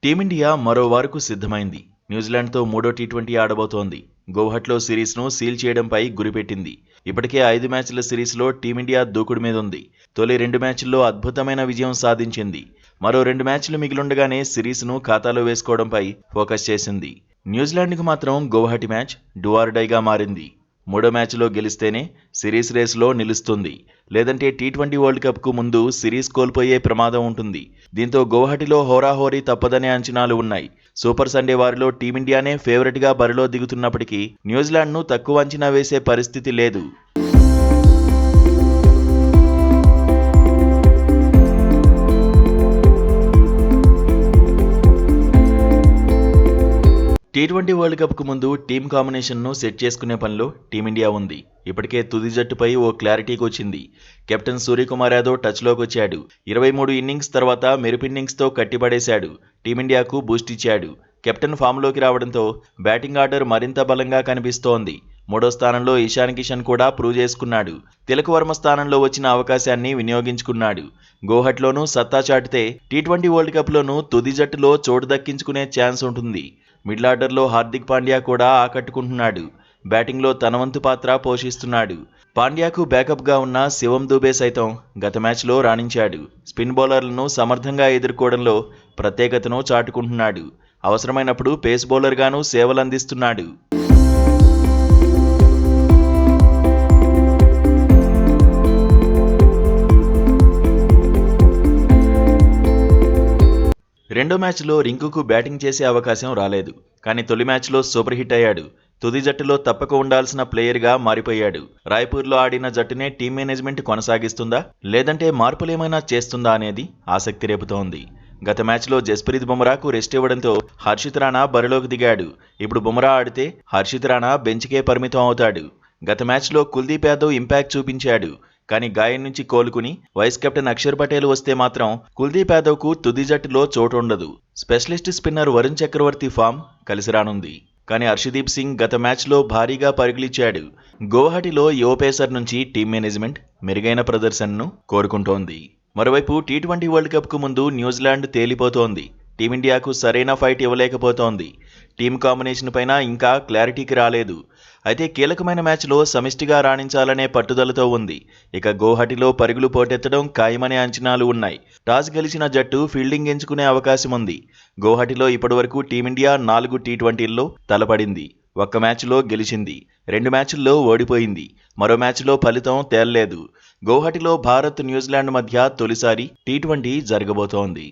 Team India మరో వారకు సిద్ధమైంది. న్యూజిలాండ్తో మూడో టీ20 ఆడబోతోంది. గౌహట్లో సిరీస్ను సీల్ చేయడంపై గురిపెట్టింది. ఇప్పటికే 5 మ్యాచ్ల సిరీస్లో టీమిండియా దూకుడు మీదుంది. తొలి 2 మ్యాచ్ల్లో అద్భుతమైన విజయం సాధించింది. మరో 2 మ్యాచ్లు మిగిలుండగానే సిరీస్ను ఖాతాలో వేసుకోవడంపై ఫోకస్ చేసింది. న్యూజిలాండ్కు మాత్రం గౌహటి మ్యాచ్ డూ ఆర్ డైగా మారింది. మూడో మ్యాచ్లో గెలిస్తేనే సిరీస్ రేసులో నిలుస్తుంది. లేదంటే టీ20 వరల్డ్ కప్కు ముందు సిరీస్ కోల్పోయే ప్రమాదం ఉంటుంది. దీంతో గౌహటిలో హోరాహోరీ తప్పదనే అంచనాలు ఉన్నాయి. సూపర్ సండే వారిలో టీమిండియానే ఫేవరెట్గా బరిలో దిగుతున్నప్పటికీ న్యూజిలాండ్ను తక్కువ అంచనా వేసే పరిస్థితి లేదు. టీ20 వరల్డ్ కప్కు ముందు టీమ్ కాంబినేషన్ను సెట్ చేసుకునే పనిలో టీమిండియా ఉంది. ఇప్పటికే తుది జట్టుపై ఓ క్లారిటీకి వచ్చింది. కెప్టెన్ సూర్యకుమార్ యాదవ్ టచ్లోకి వచ్చాడు. 23 ఇన్నింగ్స్ తర్వాత మెరుపిన్నింగ్స్తో కట్టిపడేశాడు. టీమిండియాకు బూస్ట్ ఇచ్చాడు. కెప్టెన్ ఫామ్లోకి రావడంతో బ్యాటింగ్ ఆర్డర్ మరింత బలంగా కనిపిస్తోంది. మూడో స్థానంలో ఇషాన్ కిషన్ కూడా ప్రూవ్ చేసుకున్నాడు. తిలక్ వర్మ స్థానంలో వచ్చిన అవకాశాన్ని వినియోగించుకున్నాడు. గౌహట్లోనూ సత్తా చాటితే టీ20 వరల్డ్ కప్లోనూ తుది జట్టులో చోటు దక్కించుకునే ఛాన్స్ ఉంటుంది. మిడిల్ ఆర్డర్లో హార్దిక్ పాండ్యా కూడా ఆకట్టుకుంటున్నాడు. బ్యాటింగ్లో తన వంతు పాత్ర పోషిస్తున్నాడు. పాండ్యాకు బ్యాకప్గా ఉన్న శివం దూబే సైతం గత మ్యాచ్లో రాణించాడు. స్పిన్ బౌలర్లను సమర్థంగా ఎదుర్కోవడంలో ప్రత్యేకతను చాటుకుంటున్నాడు. అవసరమైనప్పుడు పేస్ బౌలర్గానూ సేవలందిస్తున్నాడు. రెండో మ్యాచ్లో రింకుకు బ్యాటింగ్ చేసే అవకాశం రాలేదు. కానీ తొలి మ్యాచ్లో సూపర్ హిట్ అయ్యాడు. తుది జట్టులో తప్పక ఉండాల్సిన ప్లేయర్గా మారిపోయాడు. రాయ్పూర్లో ఆడిన జట్టునే టీం మేనేజ్మెంట్ కొనసాగిస్తుందా లేదంటే మార్పులేమైనా చేస్తుందా అనేది ఆసక్తి రేపుతోంది. గత మ్యాచ్లో జస్ప్రీత్ బుమ్రాకు రెస్ట్ ఇవ్వడంతో హర్షిత్ రాణా బరిలోకి దిగాడు. ఇప్పుడు బుమ్రా ఆడితే హర్షిత్ రాణా బెంచ్కే పరిమితం అవుతాడు. గత మ్యాచ్లో కుల్దీప్ యాదవ్ ఇంపాక్ట్ చూపించాడు. కానీ గాయం నుంచి కోలుకుని వైస్ కెప్టెన్ అక్షర్ పటేల్ వస్తే మాత్రం కుల్దీప్ యాదవ్కు తుది జట్టులో చోటు ఉండదు. స్పెషలిస్ట్ స్పిన్నర్ వరుణ్ చక్రవర్తి ఫామ్ కలిసి రానుంది. కానీ హర్షదీప్ సింగ్ గత మ్యాచ్లో భారీగా పరుగులిచ్చాడు. గౌహటిలో యువ పేసర్ నుంచి టీం మేనేజ్మెంట్ మెరుగైన ప్రదర్శనను కోరుకుంటోంది. మరోవైపు టీ20 వరల్డ్ కప్కు ముందు న్యూజిలాండ్ తేలిపోతోంది. టీమిండియాకు సరైన ఫైట్ ఇవ్వలేకపోతోంది. టీమ్ కాంబినేషన్ పైన ఇంకా క్లారిటీకి రాలేదు. అయితే కీలకమైన మ్యాచ్లో సమిష్టిగా రాణించాలనే పట్టుదలతో ఉంది. ఇక గౌహటిలో పరుగులు పోటెత్తడం ఖాయమనే అంచనాలు ఉన్నాయి. టాస్ గెలిచిన జట్టు ఫీల్డింగ్ ఎంచుకునే అవకాశం ఉంది. గౌహటిలో ఇప్పటివరకు టీమిండియా 4 టీ20ల్లో తలపడింది. ఒక్క మ్యాచ్లో గెలిచింది. 2 మ్యాచ్ల్లో ఓడిపోయింది. మరో మ్యాచ్లో ఫలితం తేలలేదు. గౌహటిలో భారత్ న్యూజిలాండ్ మధ్య తొలిసారి టీ20 జరగబోతోంది.